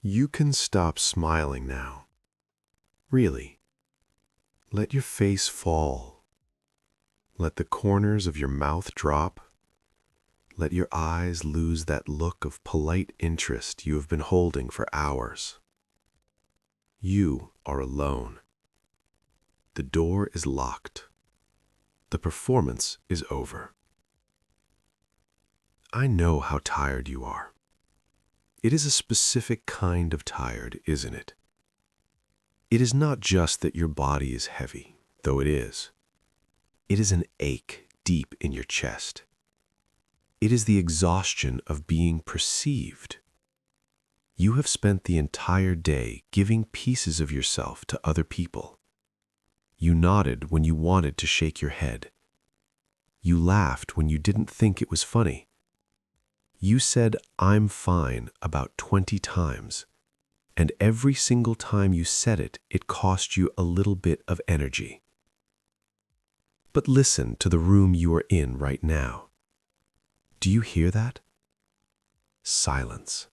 You can stop smiling now. Really. Let your face fall. Let the corners of your mouth drop. Let your eyes lose that look of polite interest you have been holding for hours. You are alone. The door is locked. The performance is over. I know how tired you are. It is a specific kind of tired, isn't it? It is not just that your body is heavy, though it is. It is an ache deep in your chest. It is the exhaustion of being perceived. You have spent the entire day giving pieces of yourself to other people. You nodded when you wanted to shake your head. You laughed when you didn't think it was funny. You said, "I'm fine," about 20 times, and every single time you said it, it cost you a little bit of energy. But listen to the room you are in right now. Do you hear that? Silence.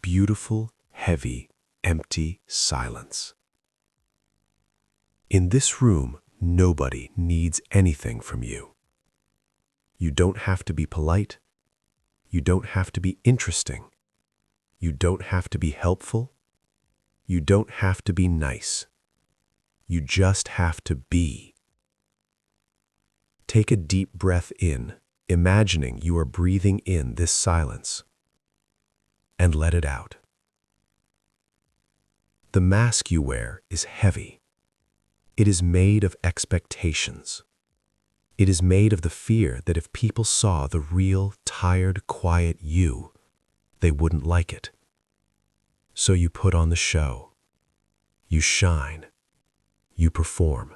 Beautiful, heavy, empty silence. In this room, nobody needs anything from you. You don't have to be polite. You don't have to be interesting. You don't have to be helpful. You don't have to be nice. You just have to be. Take a deep breath in, imagining you are breathing in this silence, and let it out. The mask you wear is heavy. It is made of expectations. It is made of the fear that if people saw the real, tired, quiet you, they wouldn't like it. So you put on the show. You shine. You perform.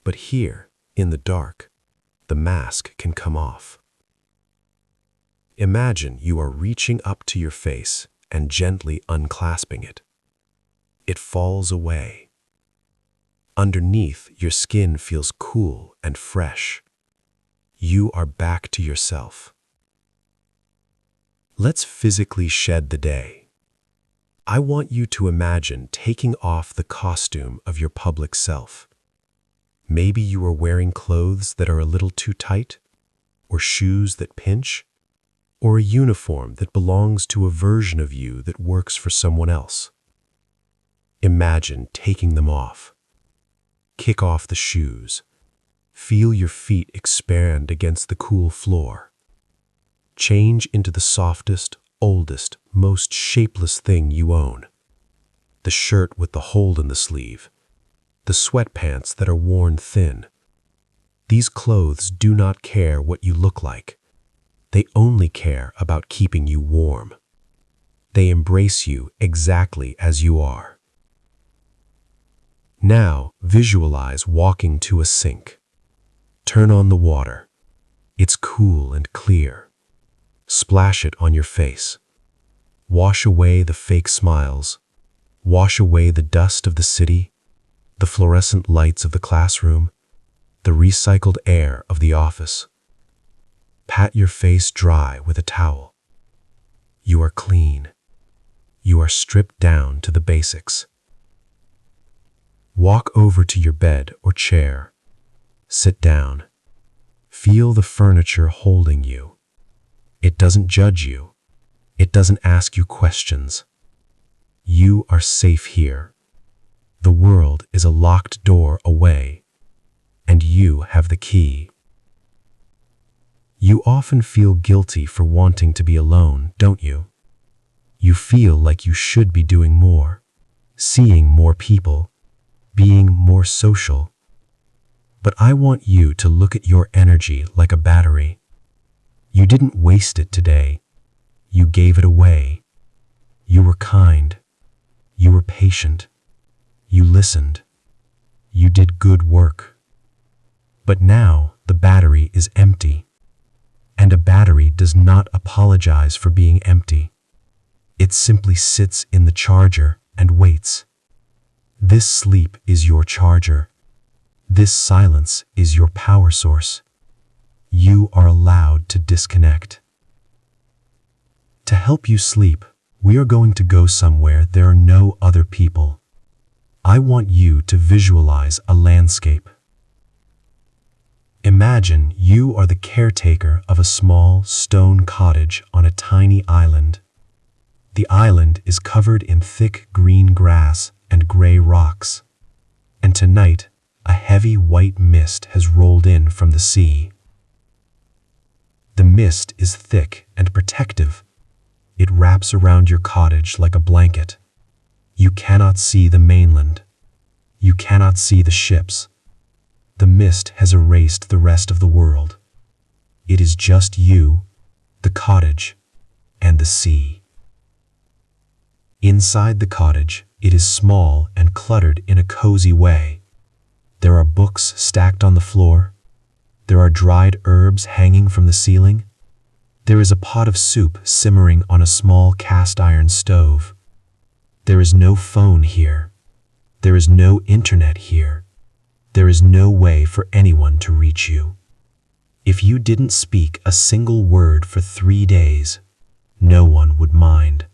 But here, in the dark, the mask can come off. Imagine you are reaching up to your face and gently unclasping it. It falls away. Underneath, your skin feels cool and fresh. You are back to yourself. Let's physically shed the day. I want you to imagine taking off the costume of your public self. Maybe you are wearing clothes that are a little too tight, or shoes that pinch, or a uniform that belongs to a version of you that works for someone else. Imagine taking them off. Kick off the shoes. Feel your feet expand against the cool floor. Change into the softest, oldest, most shapeless thing you own. The shirt with the hole in the sleeve. The sweatpants that are worn thin. These clothes do not care what you look like. They only care about keeping you warm. They embrace you exactly as you are. Now, visualize walking to a sink. Turn on the water. It's cool and clear. Splash it on your face. Wash away the fake smiles. Wash away the dust of the city, the fluorescent lights of the classroom, the recycled air of the office. Pat your face dry with a towel. You are clean. You are stripped down to the basics. Walk over to your bed or chair. Sit down. Feel the furniture holding you. It doesn't judge you. It doesn't ask you questions. You are safe here. The world is a locked door away, and you have the key. You often feel guilty for wanting to be alone, don't you? You feel like you should be doing more, seeing more people, being more social. But I want you to look at your energy like a battery. You didn't waste it today. You gave it away. You were kind. You were patient. You listened. You did good work. But now the battery is empty. And a battery does not apologize for being empty. It simply sits in the charger and waits. This sleep is your charger. This silence is your power source. You are allowed to disconnect. To help you sleep, We are going to go somewhere there are no other people. I want you to visualize a landscape. Imagine you are the caretaker of a small stone cottage on a tiny island. The island is covered in thick green grass and gray rocks. And tonight, a heavy white mist has rolled in from the sea. The mist is thick and protective. It wraps around your cottage like a blanket. You cannot see the mainland. You cannot see the ships. The mist has erased the rest of the world. It is just you, the cottage, and the sea. Inside the cottage, it is small and cluttered in a cozy way. There are books stacked on the floor. There are dried herbs hanging from the ceiling. There is a pot of soup simmering on a small cast-iron stove. There is no phone here. There is no internet here. There is no way for anyone to reach you. If you didn't speak a single word for 3 days, no one would mind.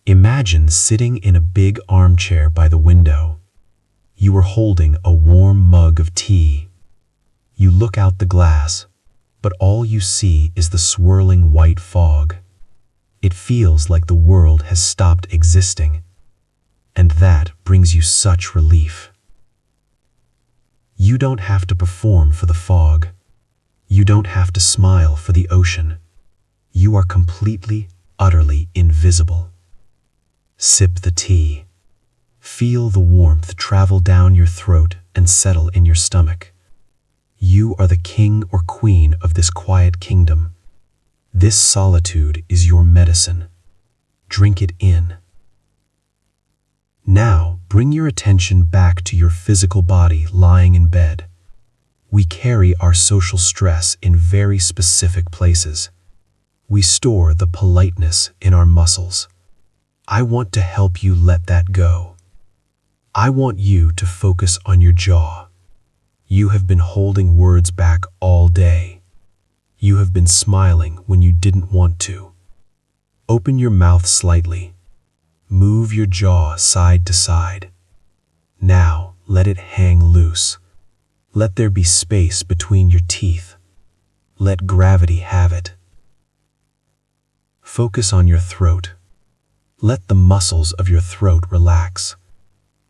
Imagine sitting in a big armchair by the window. You are holding a warm mug of tea. You look out the glass, but all you see is the swirling white fog. It feels like the world has stopped existing, and that brings you such relief. You don't have to perform for the fog. You don't have to smile for the ocean. You are completely, utterly invisible. Sip the tea. Feel the warmth travel down your throat and settle in your stomach. You are the king or queen of this quiet kingdom. This solitude is your medicine. Drink it in. Now, bring your attention back to your physical body lying in bed. We carry our social stress in very specific places. We store the politeness in our muscles. I want to help you let that go. I want you to focus on your jaw. You have been holding words back all day. You have been smiling when you didn't want to. Open your mouth slightly. Move your jaw side to side. Now, let it hang loose. Let there be space between your teeth. Let gravity have it. Focus on your throat. Let the muscles of your throat relax.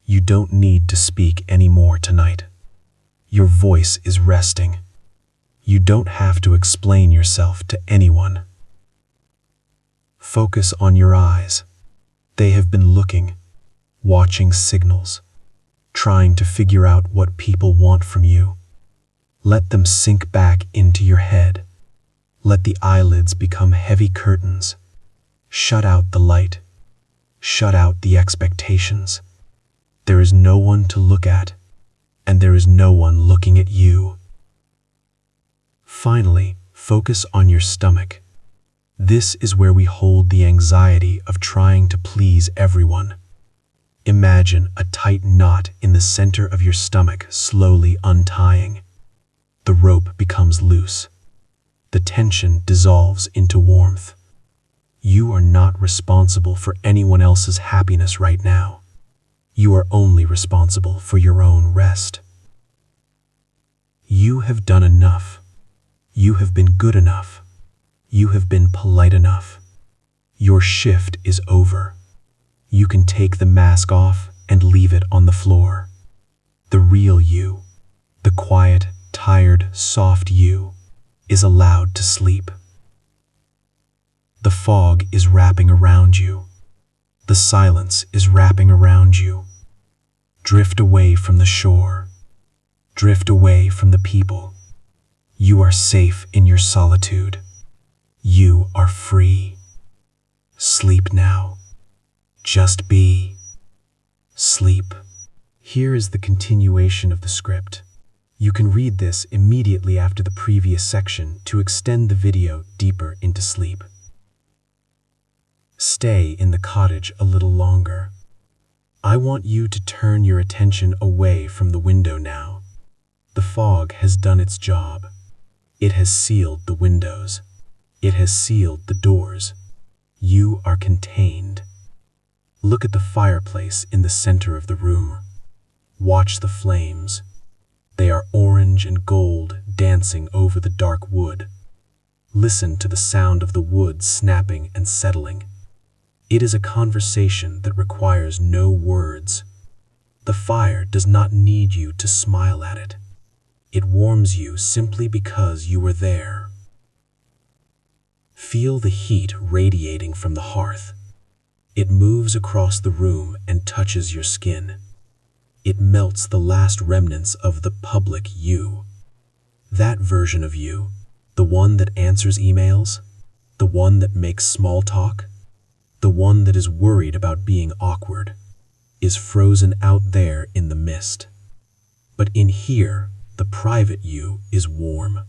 You don't need to speak anymore tonight. Your voice is resting. You don't have to explain yourself to anyone. Focus on your eyes. They have been looking, watching signals, trying to figure out what people want from you. Let them sink back into your head. Let the eyelids become heavy curtains. Shut out the light. Shut out the expectations. There is no one to look at, and there is no one looking at you. Finally, focus on your stomach. This is where we hold the anxiety of trying to please everyone. Imagine a tight knot in the center of your stomach slowly untying. The rope becomes loose. The tension dissolves into warmth. You are not responsible for anyone else's happiness right now. You are only responsible for your own rest. You have done enough. You have been good enough. You have been polite enough. Your shift is over. You can take the mask off and leave it on the floor. The real you, the quiet, tired, soft you, is allowed to sleep. The fog is wrapping around you. The silence is wrapping around you. Drift away from the shore. Drift away from the people. You are safe in your solitude. You are free. Sleep now. Just be. Sleep. Here is the continuation of the script. You can read this immediately after the previous section to extend the video deeper into sleep. Stay in the cottage a little longer. I want you to turn your attention away from the window now. The fog has done its job. It has sealed the windows. It has sealed the doors. You are contained. Look at the fireplace in the center of the room. Watch the flames. They are orange and gold dancing over the dark wood. Listen to the sound of the wood snapping and settling. It is a conversation that requires no words. The fire does not need you to smile at it. It warms you simply because you were there. Feel the heat radiating from the hearth. It moves across the room and touches your skin. It melts the last remnants of the public you. That version of you, the one that answers emails, the one that makes small talk, the one that is worried about being awkward, is frozen out there in the mist. But in here, the private you is warm.